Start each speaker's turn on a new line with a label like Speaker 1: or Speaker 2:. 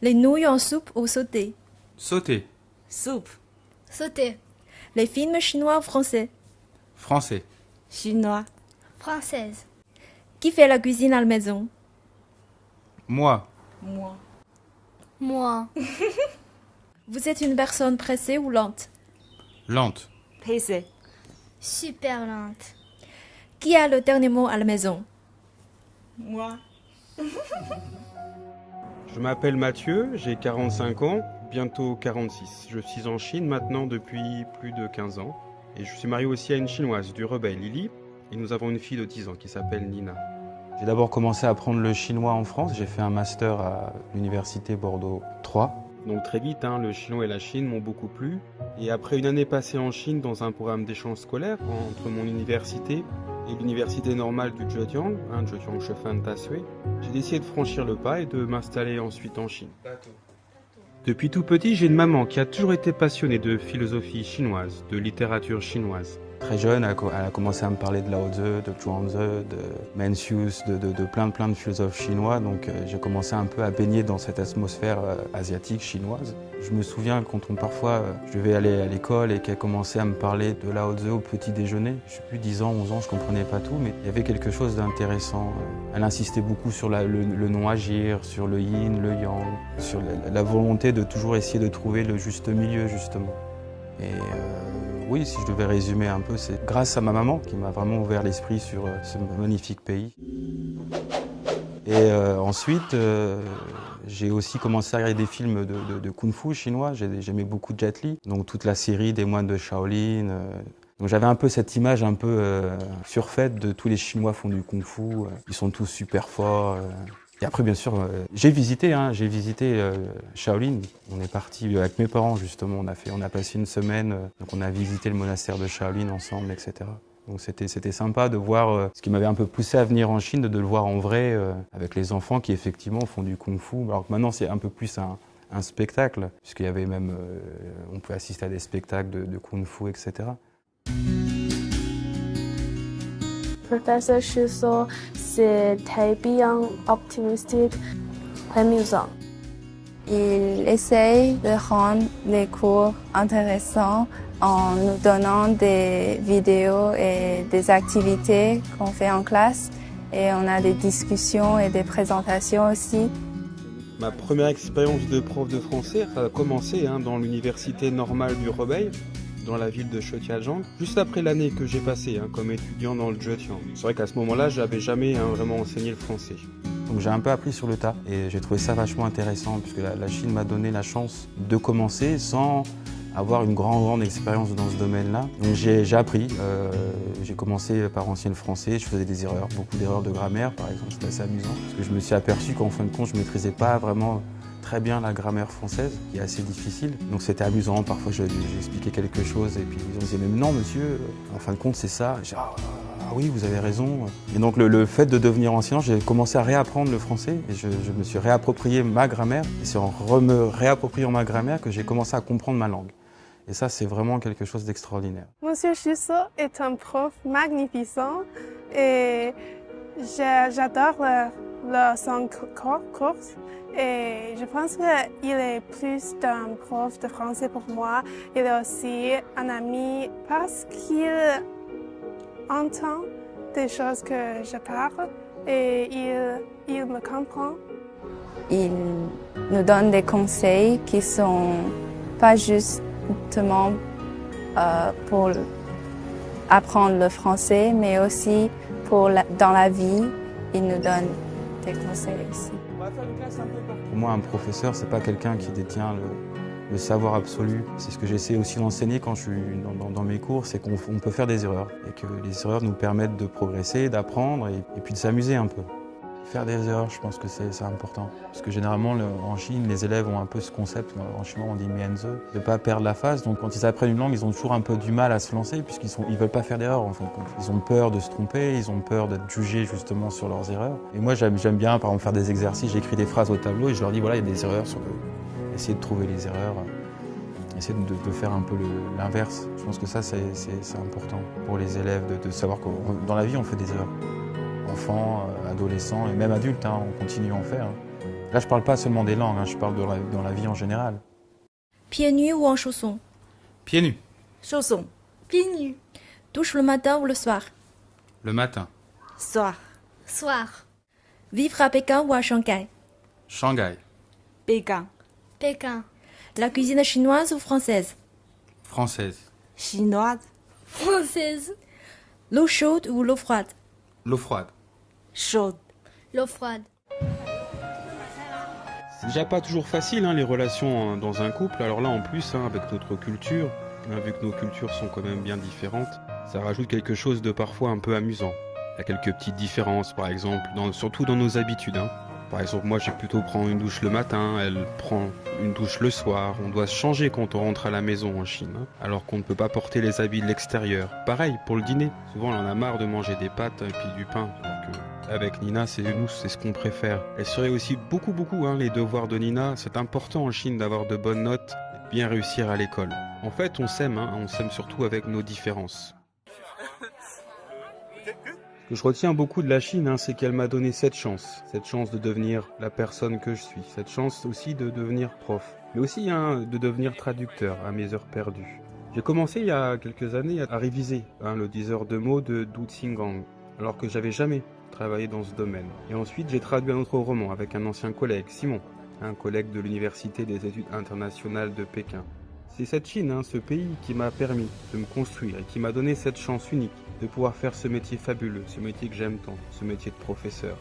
Speaker 1: Les nouilles en soupe ou sautées?
Speaker 2: Sauté.
Speaker 3: Soupe.
Speaker 4: Sauté.
Speaker 1: Les films chinois ou français?
Speaker 2: Français.
Speaker 3: Chinois.
Speaker 4: Française.
Speaker 1: Qui fait la cuisine à la maison?
Speaker 2: Moi.
Speaker 3: Moi.
Speaker 4: Moi.
Speaker 1: Vous êtes une personne pressée ou lente?
Speaker 2: Lente.
Speaker 3: Pressé.
Speaker 4: Super lente.
Speaker 1: Qui a le dernier mot à la maison?
Speaker 3: Moi.
Speaker 5: Je m'appelle Mathieu, j'ai 45 ans, bientôt 46. Je suis en Chine maintenant depuis plus de 15 ans. Et je suis marié aussi à une chinoise du Rebelle, Lily. Et nous avons une fille de 10 ans qui s'appelle Nina.
Speaker 6: J'ai d'abord commencé à apprendre le chinois en France. J'ai fait un master à l'université Bordeaux 3.
Speaker 5: Donc très vite, le chinois et la Chine m'ont beaucoup plu. Et après une année passée en Chine dans un programme d'échange scolaire entre mon université et l'université normale du Zhejiang, Zhejiang Shefan Tasui, j'ai décidé de franchir le pas et de m'installer ensuite en Chine. Depuis tout petit, j'ai une maman qui a toujours été passionnée de philosophie chinoise, de littérature chinoise.
Speaker 6: Très jeune, elle a commencé à me parler de Lao Tzu, de Zhuangzi, de Mencius, de plein de philosophes chinois. Donc j'ai commencé un peu à baigner dans cette atmosphère asiatique chinoise. Je me souviens quand parfois je devais aller à l'école et qu'elle commençait à me parler de Lao Tzu au petit déjeuner. Je sais plus, 10 ans, 11 ans, je comprenais pas tout, mais il y avait quelque chose d'intéressant. Elle insistait beaucoup sur le non-agir, sur le yin, le yang, sur la volonté de toujours essayer de trouver le juste milieu, justement. Et oui, si je devais résumer un peu, c'est grâce à ma maman qui m'a vraiment ouvert l'esprit sur ce magnifique pays. Et ensuite, j'ai aussi commencé à regarder des films de kung-fu chinois. J'aimais beaucoup Jet Li, donc toute la série des moines de Shaolin. Donc j'avais un peu cette image un peu surfaite de tous les Chinois font du kung-fu. Ils sont tous super forts. Et après, bien sûr, j'ai visité Shaolin. On est parti avec mes parents, justement. On a passé une semaine, donc on a visité le monastère de Shaolin ensemble, etc. Donc c'était sympa de voir ce qui m'avait un peu poussé à venir en Chine, de le voir en vrai, avec les enfants qui, effectivement, font du kung-fu. Alors que maintenant, c'est un peu plus un spectacle, puisqu'il y avait même, on pouvait assister à des spectacles de kung-fu, etc.
Speaker 7: Professeur Shuso, c'est très bien optimistique, amusant.
Speaker 8: Il essaye de rendre les cours intéressants en nous donnant des vidéos et des activités qu'on fait en classe. Et on a des discussions et des présentations aussi.
Speaker 5: Ma première expérience de prof de français a commencé dans l'université normale du Rebelle, dans la ville de Zhejiang, juste après l'année que j'ai passée comme étudiant dans le Zhejiang. C'est vrai qu'à ce moment-là, j'avais jamais vraiment enseigné le français.
Speaker 6: Donc j'ai un peu appris sur le tas et j'ai trouvé ça vachement intéressant puisque la Chine m'a donné la chance de commencer sans avoir une grande expérience dans ce domaine-là. Donc j'ai appris, j'ai commencé par enseigner le français, je faisais des erreurs, beaucoup d'erreurs de grammaire par exemple, c'était assez amusant parce que je me suis aperçu qu'en fin de compte je ne maîtrisais pas vraiment très bien la grammaire française, qui est assez difficile. Donc c'était amusant, parfois j'expliquais quelque chose et puis ils me disaient « mais non monsieur, en fin de compte c'est ça ». Ah oui, vous avez raison. Et donc le fait de devenir enseignant, j'ai commencé à réapprendre le français et je me suis réapproprié ma grammaire. Et c'est en me réappropriant ma grammaire que j'ai commencé à comprendre ma langue. Et ça, c'est vraiment quelque chose d'extraordinaire.
Speaker 7: Monsieur Shuso est un prof magnificent et j'adore son cours. Et je pense qu'il est plus d'un prof de français pour moi. Il est aussi un ami parce qu'il entend des choses que je parle et il me comprend.
Speaker 8: Il nous donne des conseils qui sont pas justement pour apprendre le français, mais aussi dans la vie. Il nous donne des conseils aussi.
Speaker 6: Pour moi, un professeur, c'est pas quelqu'un qui détient le savoir absolu. C'est ce que j'essaie aussi d'enseigner quand je suis dans mes cours, c'est qu'on peut faire des erreurs et que les erreurs nous permettent de progresser, d'apprendre et puis de s'amuser un peu. Faire des erreurs, je pense que c'est important. Parce que généralement, en Chine, les élèves ont un peu ce concept, en chinois on dit mianze, de ne pas perdre la face. Donc quand ils apprennent une langue, ils ont toujours un peu du mal à se lancer puisqu'ils ne veulent pas faire d'erreurs en fin de compte. Ils ont peur de se tromper, ils ont peur d'être jugés justement sur leurs erreurs. Et moi j'aime bien par exemple faire des exercices, j'écris des phrases au tableau et je leur dis voilà, il y a des erreurs, essayez de trouver les erreurs, essayez de faire un peu l'inverse. Je pense que ça c'est important pour les élèves de savoir que dans la vie on fait des erreurs. Enfants, adolescents et même adultes, on continue à en faire. Là, je parle pas seulement des langues, je parle dans la vie en général.
Speaker 1: Pieds nus ou en chaussons?
Speaker 2: Pieds nus.
Speaker 3: Chaussons.
Speaker 4: Pieds nus.
Speaker 1: Douche le matin ou le soir?
Speaker 2: Le matin.
Speaker 3: Soir.
Speaker 4: Soir.
Speaker 1: Vivre à Pékin ou à Shanghai?
Speaker 2: Shanghai.
Speaker 3: Pékin.
Speaker 4: Pékin.
Speaker 1: La cuisine chinoise ou française?
Speaker 2: Française.
Speaker 3: Chinoise.
Speaker 4: Française.
Speaker 1: L'eau chaude ou l'eau froide?
Speaker 2: L'eau froide.
Speaker 3: Chaude.
Speaker 4: L'eau froide.
Speaker 5: C'est déjà pas toujours facile les relations dans un couple, alors là en plus avec notre culture, vu que nos cultures sont quand même bien différentes, ça rajoute quelque chose de parfois un peu amusant. Il y a quelques petites différences par exemple, surtout dans nos habitudes. Par exemple moi j'ai plutôt prendre une douche le matin, elle prend une douche le soir, on doit se changer quand on rentre à la maison en Chine, alors qu'on ne peut pas porter les habits de l'extérieur. Pareil pour le dîner, souvent on en a marre de manger des pâtes et puis du pain. Donc, avec Nina, c'est ce qu'on préfère. Elle serait aussi beaucoup les devoirs de Nina. C'est important en Chine d'avoir de bonnes notes et de bien réussir à l'école. En fait, on s'aime surtout avec nos différences. Ce que je retiens beaucoup de la Chine, c'est qu'elle m'a donné cette chance de devenir la personne que je suis, cette chance aussi de devenir prof, mais aussi de devenir traducteur à mes heures perdues. J'ai commencé il y a quelques années à réviser le 10 heures de mots de Du Xinggang, alors que j'avais jamais travaillé dans ce domaine. Et ensuite, j'ai traduit un autre roman avec un ancien collègue, Simon, un collègue de l'Université des études internationales de Pékin. C'est cette Chine, ce pays qui m'a permis de me construire et qui m'a donné cette chance unique de pouvoir faire ce métier fabuleux, ce métier que j'aime tant, ce métier de professeur.